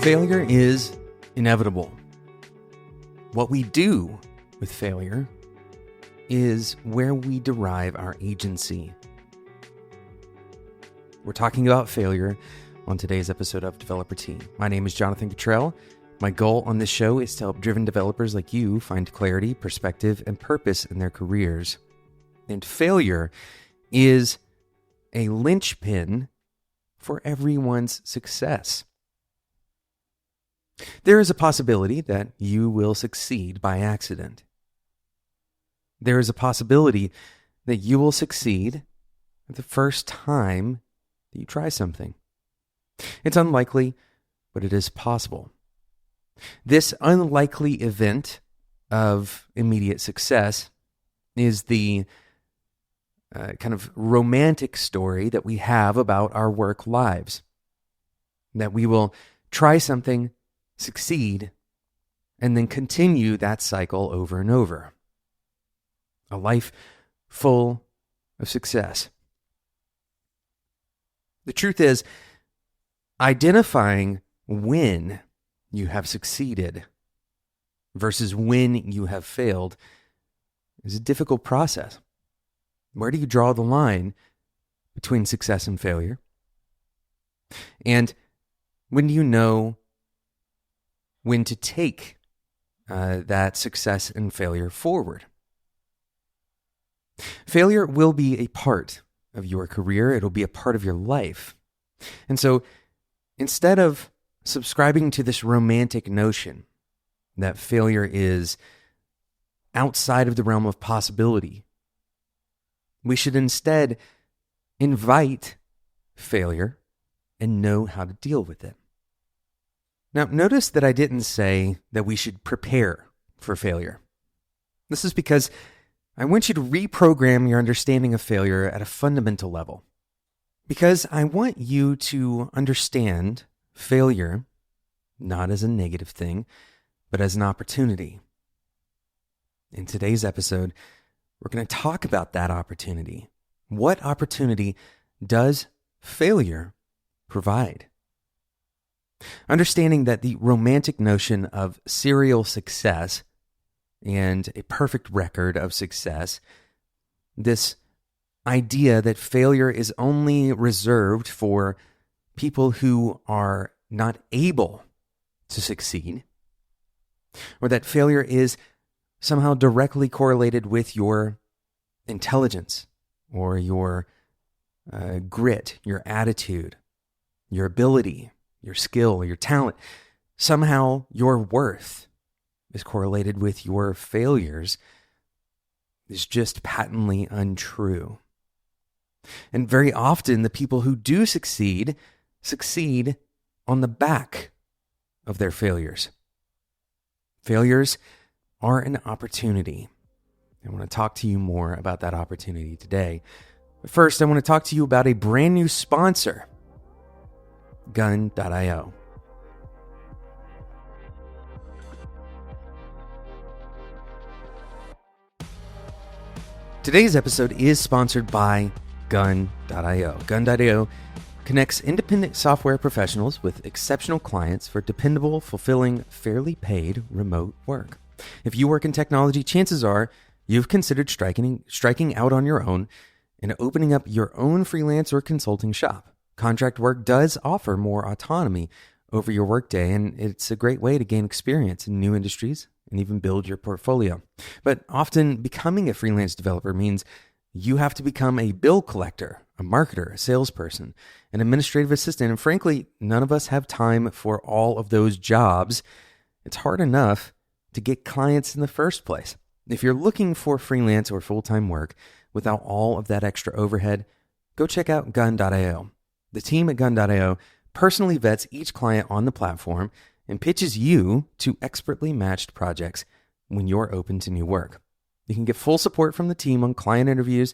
Failure is inevitable. What we do with failure is where we derive our agency. We're talking about failure on today's episode of Developer T. My name is Jonathan Cottrell. My goal on this show is to help driven developers like you find clarity, perspective, and purpose in their careers. And failure is a linchpin for everyone's success. There is a possibility that you will succeed by accident. There is a possibility that you will succeed the first time that you try something. It's unlikely, but it is possible. This unlikely event of immediate success is the kind of romantic story that we have about our work lives. That we will try something, succeed, and then continue that cycle over and over. A life full of success. The truth is, identifying when you have succeeded versus when you have failed is a difficult process. Where do you draw the line between success and failure? And when do you know when to take that success and failure forward? Failure will be a part of your career. It'll be a part of your life. And so instead of subscribing to this romantic notion that failure is outside of the realm of possibility, we should instead invite failure and know how to deal with it. Now, notice that I didn't say that we should prepare for failure. This is because I want you to reprogram your understanding of failure at a fundamental level. Because I want you to understand failure not as a negative thing, but as an opportunity. In today's episode, we're going to talk about that opportunity. What opportunity does failure provide? Understanding that the romantic notion of serial success and a perfect record of success, this idea that failure is only reserved for people who are not able to succeed, or that failure is somehow directly correlated with your intelligence or your grit, your attitude, your ability, your skill, your talent. Somehow your worth is correlated with your failures is just patently untrue. And very often the people who do succeed on the back of their failures. Failures are an opportunity. I want to talk to you more about that opportunity today. But first, I want to talk to you about a brand new sponsor, Gun.io. Today's episode is sponsored by Gun.io. Gun.io connects independent software professionals with exceptional clients for dependable, fulfilling, fairly paid remote work. If you work in technology, chances are you've considered striking out on your own and opening up your own freelance or consulting shop. Contract work does offer more autonomy over your workday, and it's a great way to gain experience in new industries and even build your portfolio. But often becoming a freelance developer means you have to become a bill collector, a marketer, a salesperson, an administrative assistant, and frankly, none of us have time for all of those jobs. It's hard enough to get clients in the first place. If you're looking for freelance or full-time work without all of that extra overhead, go check out Gun.io. The team at Gun.io personally vets each client on the platform and pitches you to expertly matched projects when you're open to new work. You can get full support from the team on client interviews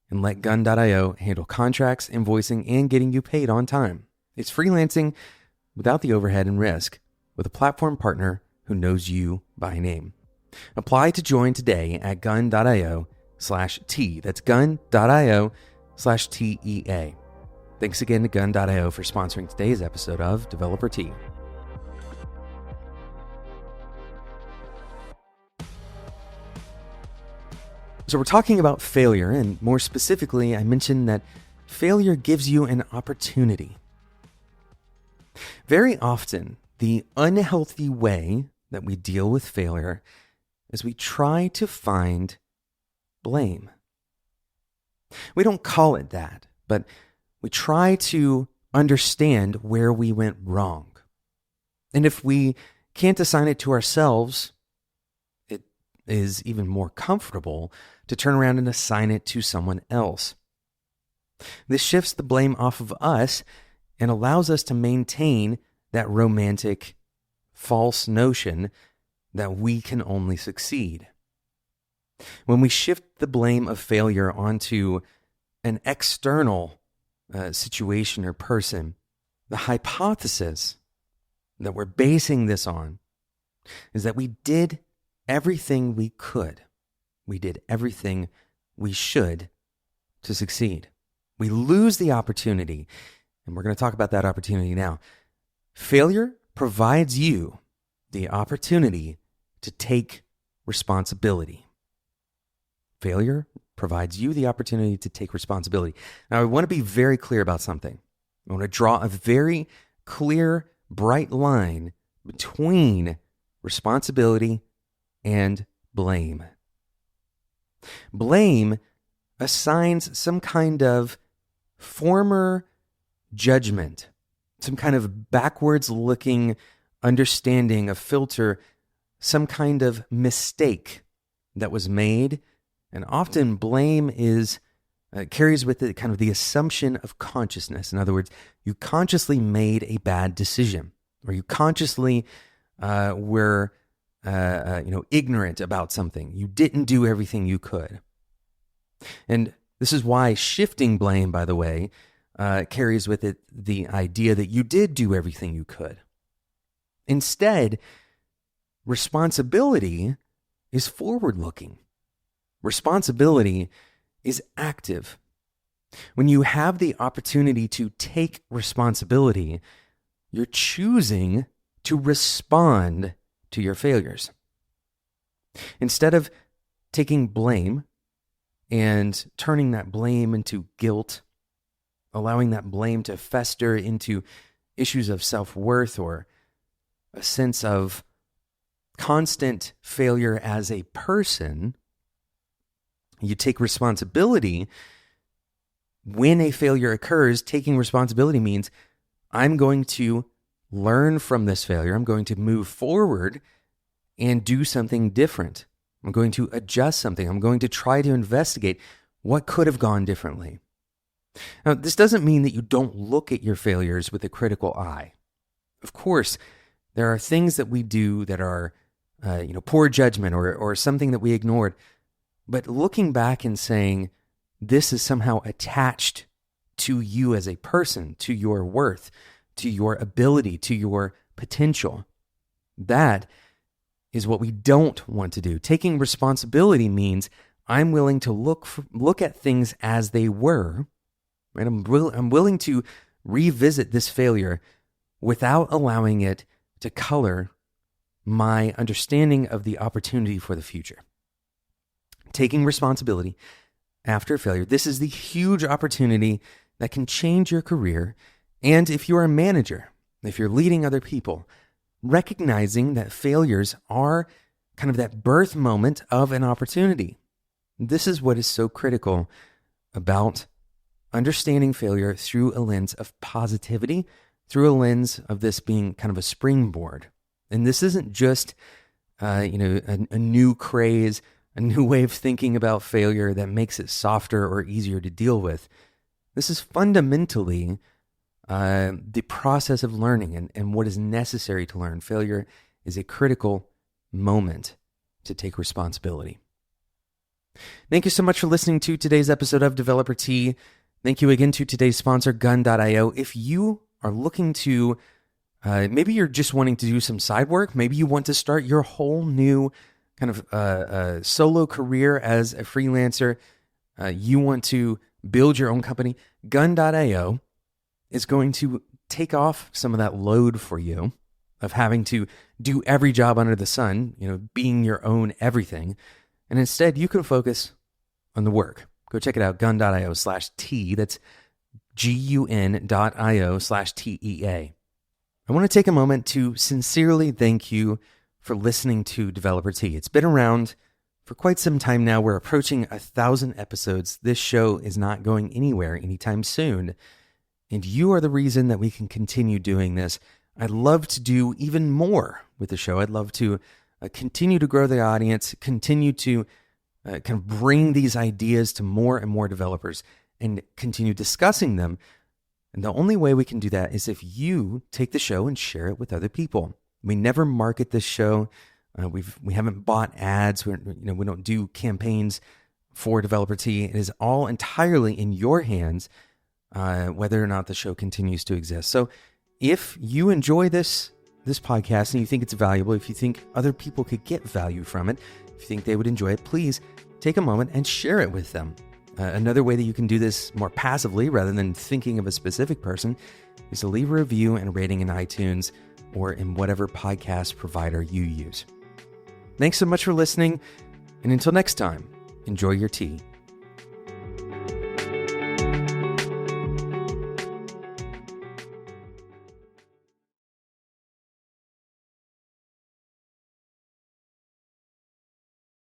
and let Gun.io handle contracts, invoicing, and getting you paid on time. It's freelancing without the overhead and risk with a platform partner who knows you by name. Apply to join today at gun.io/T. That's gun.io/TEA. Thanks again to gun.io for sponsoring today's episode of Developer T. So we're talking about failure, and more specifically, I mentioned that failure gives you an opportunity. Very often, the unhealthy way that we deal with failure is we try to find blame. We don't call it that, but we try to understand where we went wrong. And if we can't assign it to ourselves, it is even more comfortable to turn around and assign it to someone else. This shifts the blame off of us and allows us to maintain that romantic, false notion that we can only succeed. When we shift the blame of failure onto an external situation or person, the hypothesis that we're basing this on is that we did everything we could. We did everything we should to succeed. We lose the opportunity, and we're going to talk about that opportunity now. Failure provides you the opportunity to take responsibility. Failure provides you the opportunity to take responsibility. Now, I want to be very clear about something. I want to draw a very clear, bright line between responsibility and blame. Blame assigns some kind of former judgment, some kind of backwards-looking understanding, a filter, some kind of mistake that was made. And often blame carries with it kind of the assumption of consciousness. In other words, you consciously made a bad decision, or you consciously were ignorant about something. You didn't do everything you could. And this is why shifting blame, by the way, carries with it the idea that you did do everything you could. Instead, responsibility is forward-looking. Responsibility is active. When you have the opportunity to take responsibility, you're choosing to respond to your failures. Instead of taking blame and turning that blame into guilt, allowing that blame to fester into issues of self-worth or a sense of constant failure as a person, you take responsibility. When a failure occurs, taking responsibility means I'm going to learn from this failure. I'm going to move forward and do something different. I'm going to adjust something. I'm going to try to investigate what could have gone differently. Now, this doesn't mean that you don't look at your failures with a critical eye. Of course, there are things that we do that are poor judgment or something that we ignored. But looking back and saying, this is somehow attached to you as a person, to your worth, to your ability, to your potential, that is what we don't want to do. Taking responsibility means I'm willing to look at things as they were, right? I'm willing to revisit this failure without allowing it to color my understanding of the opportunity for the future. Taking responsibility after failure, this is the huge opportunity that can change your career. And if you're a manager, if you're leading other people, recognizing that failures are kind of that birth moment of an opportunity. This is what is so critical about understanding failure through a lens of positivity, through a lens of this being kind of a springboard. And this isn't just, a new craze, a new way of thinking about failure that makes it softer or easier to deal with. This is fundamentally the process of learning and what is necessary to learn. Failure is a critical moment to take responsibility. Thank you so much for listening to today's episode of Developer Tea. Thank you again to today's sponsor, Gun.io. If you are looking to, maybe you're just wanting to do some side work, maybe you want to start your whole new kind of solo career as a freelancer, you want to build your own company, Gun.io is going to take off some of that load for you of having to do every job under the sun, being your own everything. And instead, you can focus on the work. Go check it out, gun.io/T. That's gun.io/TEA. I want to take a moment to sincerely thank you for listening to Developer Tea. It's been around for quite some time now. We're approaching 1,000 episodes. This show is not going anywhere anytime soon. And you are the reason that we can continue doing this. I'd love to do even more with the show. I'd love to continue to grow the audience, continue to kind of bring these ideas to more and more developers and continue discussing them. And the only way we can do that is if you take the show and share it with other people. We never market this show. We haven't bought ads. We don't do campaigns for Developer Tea. It is all entirely in your hands, whether or not the show continues to exist. So if you enjoy this podcast and you think it's valuable, if you think other people could get value from it, if you think they would enjoy it, please take a moment and share it with them. Another way that you can do this more passively rather than thinking of a specific person is to leave a review and a rating in iTunes or in whatever podcast provider you use. Thanks so much for listening, and until next time, enjoy your tea.